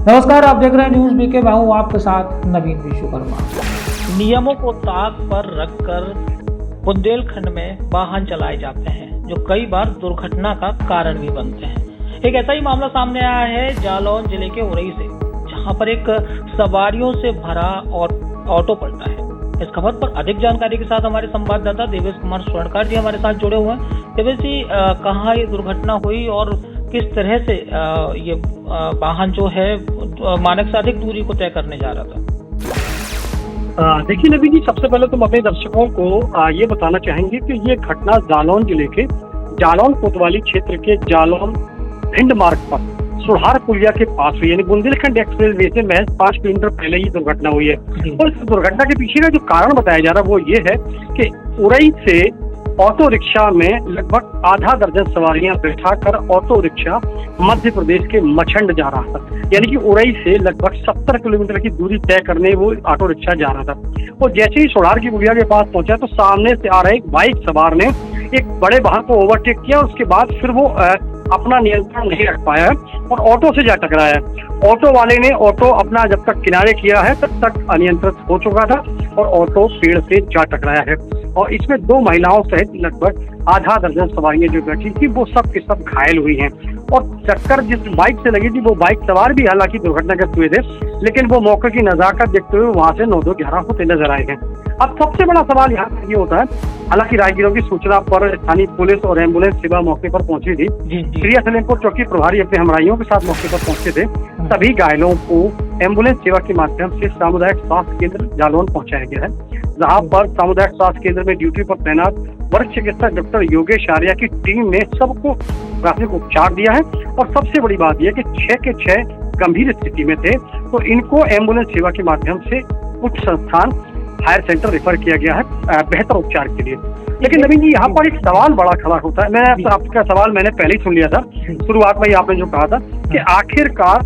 नमस्कार, आप देख रहे हैं न्यूज़ बीके। मैं हूं आपके साथ नवीन विश्वकर्मा। नियमों को ताक पर रखकर बुंदेलखंड में वाहन चलाए जाते हैं जो कई बार दुर्घटना का कारण भी बनते हैं। एक ऐसा ही मामला सामने आया है जालौन जिले के उरई से, जहां पर एक सवारियों से भरा और ऑटो पलटा है। इस खबर पर अधिक जानकारी के साथ हमारे संवाददाता देवेश कुमार स्वर्णकार जी हमारे साथ जुड़े हुए हैं। देवेश जी, कहाँ ये दुर्घटना हुई और किस तरह से ये वाहन जो है मानक से अधिक दूरी को तय करने जा रहा था? देखिए नवीन जी, सबसे पहले तो अपने दर्शकों को ये बताना चाहेंगे कि ये घटना जालौन जिले के जालौन कोतवाली क्षेत्र के जालौन भिंड मार्ग पर सुधार पुलिया के पास हुई, यानी बुंदेलखंड एक्सप्रेस वे से महज 5 किलोमीटर पहले ही दुर्घटना हुई है। और इस दुर्घटना के पीछे का जो कारण बताया जा रहा है वो ये है कि उरई से ऑटो रिक्शा में लगभग आधा दर्जन सवारियां बैठाकर ऑटो रिक्शा मध्य प्रदेश के मछंड जा रहा था, यानी कि उरई से लगभग 70 किलोमीटर की दूरी तय करने वो ऑटो रिक्शा जा रहा था। और जैसे ही सोढ़ार की पुलिया के पास पहुंचा तो सामने से आ रहे एक बाइक सवार ने एक बड़े वाहन को ओवरटेक किया। उसके बाद फिर वो अपना नियंत्रण नहीं रख पाया और ऑटो से जा टकराया। ऑटो वाले ने ऑटो अपना जब तक किनारे किया है तब तक अनियंत्रित हो चुका था और ऑटो पेड़ से जा टकराया है। और इसमें 2 महिलाओं सहित लगभग आधा दर्जन सवारियां जो बैठी थी वो सब के सब घायल हुई हैं। और टक्कर जिस बाइक से लगी थी वो बाइक सवार भी हालांकि दुर्घटनाग्रस्त हुए थे, लेकिन वो मौके की नजाकत देखते हुए वहां से 9-2-11 होते नजर आए हैं। अब सबसे बड़ा सवाल यहाँ पर ये होता है, हालांकि राहगीरों की सूचना पर स्थानीय पुलिस और एम्बुलेंस सेवा मौके पर पहुंची थी। क्रिया सलेमपुर चौकी प्रभारी अपने हमराइयों के साथ मौके पर पहुंचे थे। सभी घायलों को एम्बुलेंस सेवा के माध्यम से सामुदायिक स्वास्थ्य केंद्र जालौन पहुंचाया गया है, जहां पर सामुदायिक स्वास्थ्य केंद्र में ड्यूटी पर तैनात वरिष्ठ चिकित्सक डॉक्टर योगेश आर्या की टीम ने सबको प्राथमिक उपचार दिया है। और सबसे बड़ी बात यह कि 6 के 6 गंभीर स्थिति में थे, तो इनको एम्बुलेंस सेवा के माध्यम से उच्च संस्थान हायर सेंटर रेफर किया गया है बेहतर उपचार के लिए। लेकिन नवीन जी, यहाँ पर एक सवाल बड़ा खड़ा होता है। मैंने आपका सवाल मैंने पहले ही सुन लिया था, शुरुआत में ही आपने जो कहा था कि आखिरकार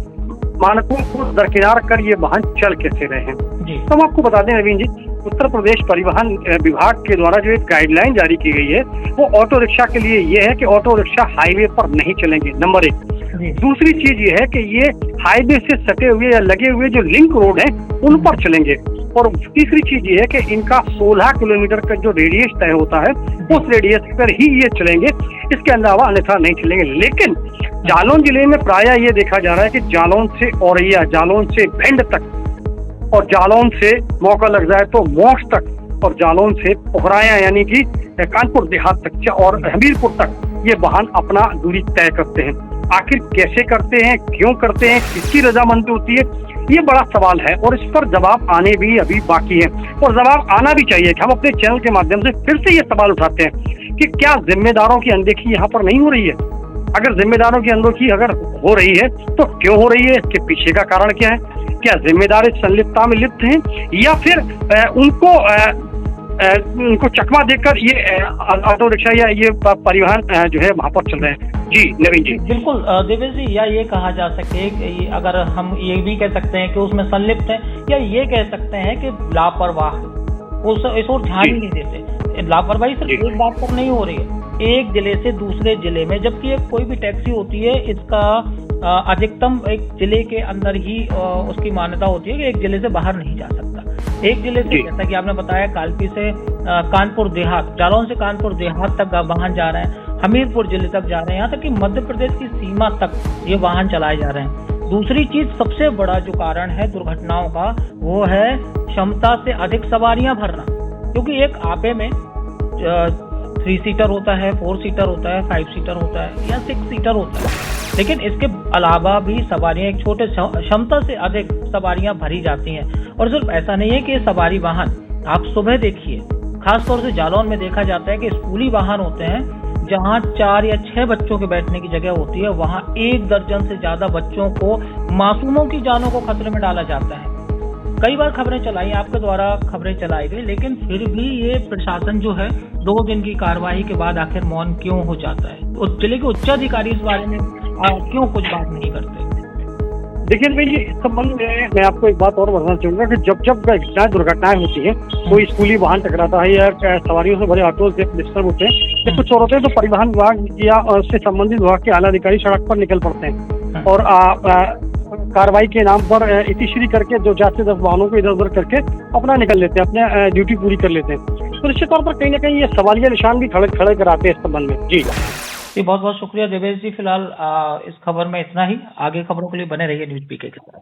मानकों को दरकिनार कर ये वाहन चल कैसे रहे हैं। तो हम आपको बता दें नवीन जी, उत्तर प्रदेश परिवहन विभाग के द्वारा जो एक गाइडलाइन जारी की गई है वो ऑटो रिक्शा के लिए ये है कि ऑटो रिक्शा हाईवे पर नहीं चलेंगे, नंबर 1। दूसरी चीज ये है कि ये हाईवे से सटे हुए या लगे हुए जो लिंक रोड है उन पर चलेंगे। और तीसरी चीज ये है कि इनका 16 किलोमीटर का जो रेडियस तय होता है उस रेडियस पर ही ये चलेंगे, इसके अलावा अन्यथा नहीं चलेंगे। लेकिन जालौन जिले में प्रायः ये देखा जा रहा है कि जालौन से औरैया, जालौन से भिंड तक और जालौन से मौका लग जाए तो मोक्ष तक और जालौन से पोखराया यानी कि कानपुर देहात तक और हमीरपुर तक ये वाहन अपना दूरी तय करते हैं। आखिर कैसे करते हैं, क्यों करते हैं, किसकी रजामंदी होती है, ये बड़ा सवाल है और इस पर जवाब आने भी अभी बाकी है और जवाब आना भी चाहिए। हम अपने चैनल के माध्यम से फिर से ये सवाल उठाते हैं कि क्या जिम्मेदारों की अनदेखी यहाँ पर नहीं हो रही है? अगर जिम्मेदारों की अनदेखी अगर हो रही है तो क्यों हो रही है, इसके पीछे का कारण क्या है? क्या जिम्मेदार इस संलिप्तता में लिप्त हैं या फिर उनको चकमा देकर ये ऑटो रिक्शा या ये परिवहन जो है वहां पर चल रहे हैं? जी नवीन जी। बिल्कुल देवेश जी, या ये कहा जा सके कि अगर हम ये भी कह सकते हैं कि उसमें संलिप्त है, या ये कह सकते हैं कि लापरवाह इस ओर ध्यान ही नहीं देते। लापरवाही सिर्फ एक बात पर नहीं हो रही है, एक जिले से दूसरे जिले में, जबकि कोई भी टैक्सी होती है इसका अधिकतम एक जिले के अंदर ही उसकी मान्यता होती है कि एक जिले से बाहर नहीं जा सकता। एक जिले से, जैसा कि आपने बताया, कालपी से कानपुर देहात, जालौन से कानपुर देहात तक वाहन जा रहे हैं, हमीरपुर जिले तक जा रहे हैं, यहाँ तक कि मध्य प्रदेश की सीमा तक ये वाहन चलाए जा रहे हैं। दूसरी चीज, सबसे बड़ा जो कारण है दुर्घटनाओं का वो है क्षमता से अधिक सवारियां भरना, क्योंकि एक आपे में 3 सीटर होता है, 4 सीटर होता है, 5 सीटर होता है या 6 सीटर होता है, लेकिन इसके अलावा भी सवारियां एक छोटे क्षमता से अधिक सवारियां भरी जाती हैं। और सिर्फ ऐसा नहीं है कि सवारी वाहन, आप सुबह देखिए, खासतौर से जालौन में देखा जाता है कि स्कूली वाहन होते हैं जहां 4 या 6 बच्चों के बैठने की जगह होती है, वहां 1 दर्जन से ज्यादा बच्चों को, मासूमों की जानों को खतरे में डाला जाता है। कई बार खबरें चलाई, आपके द्वारा खबरें चलाई गई, लेकिन फिर भी ये प्रशासन जो है 2 दिन की कार्रवाई के बाद आखिर मौन क्यों हो जाता है? उस जिले के उच्च अधिकारी इस बारे में क्यों कुछ बात नहीं करते? देखिए भाई, इस संबंध में मैं आपको एक बात और बताना चाहूंगा कि जब जब दुर्घटनाएं होती हैं, कोई स्कूली वाहन टकराता है या सवारियों से भरे ऑटो डिस्टर्ब होते हैं या कुछ और होते हैं, तो परिवहन विभाग या उससे संबंधित विभाग के आला अधिकारी सड़क पर निकल पड़ते हैं और कार्रवाई के नाम पर इतिश्री करके 2 4 से 10 वाहनों को इधर उधर करके अपना निकल लेते हैं, अपने ड्यूटी पूरी कर लेते हैं। तो निश्चित तौर पर कहीं ना कहीं ये सवालिया निशान भी खड़े कराते हैं इस संबंध में। जी बहुत बहुत शुक्रिया देवेश जी। फिलहाल इस खबर में इतना ही। आगे खबरों के लिए बने रहिए न्यूज़ पीके के साथ।